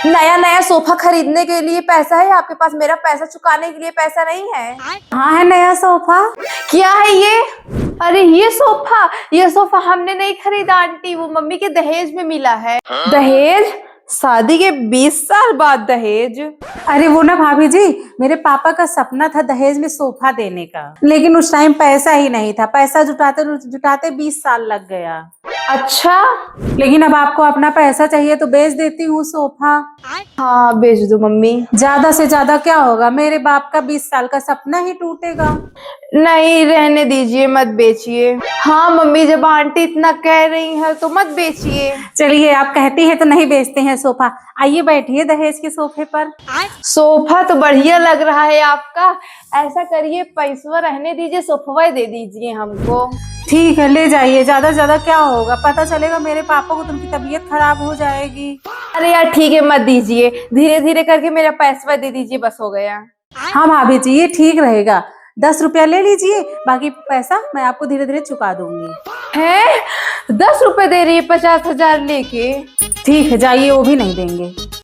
नया नया सोफा खरीदने के लिए पैसा है आपके पास, मेरा पैसा चुकाने के लिए पैसा नहीं है। हाँ है नया सोफा। क्या है ये? अरे ये सोफा हमने नहीं खरीदा आंटी, वो मम्मी के दहेज में मिला है। दहेज? शादी के 20 साल बाद दहेज? अरे वो ना भाभी जी, मेरे पापा का सपना था दहेज में सोफा देने का, लेकिन उस टाइम पैसा ही नहीं था। पैसा जुटाते जुटाते 20 साल लग गया। अच्छा, लेकिन अब आपको अपना पैसा चाहिए तो बेच देती हूँ सोफा। हाँ बेच दो मम्मी। ज्यादा से ज्यादा क्या होगा, मेरे बाप का 20 साल का सपना ही टूटेगा। नहीं रहने दीजिए, मत बेचिए। हाँ मम्मी, जब आंटी इतना कह रही है तो मत बेचिए। चलिए आप कहती है तो नहीं बेचते हैं सोफा। आइए बैठिए दहेज के सोफे पर। सोफा तो बढ़िया लग रहा है आपका। ऐसा करिए, पैसा रहने दीजिए, सोफा दे दीजिए हमको। ठीक है ले जाइए, ज्यादा से ज्यादा क्या होगा, पता चलेगा मेरे पापा को तो उनकी तबीयत खराब हो जाएगी। अरे यार ठीक है, मत दीजिए, धीरे धीरे करके मेरा पैसा दे दीजिए, बस हो गया। हाँ भाभी जी ये ठीक रहेगा। 10 रुपया ले लीजिए, बाकी पैसा मैं आपको धीरे धीरे चुका दूंगी। है 10 रुपए दे रही है 50,000 लेके? ठीक है जाइए, वो भी नहीं देंगे।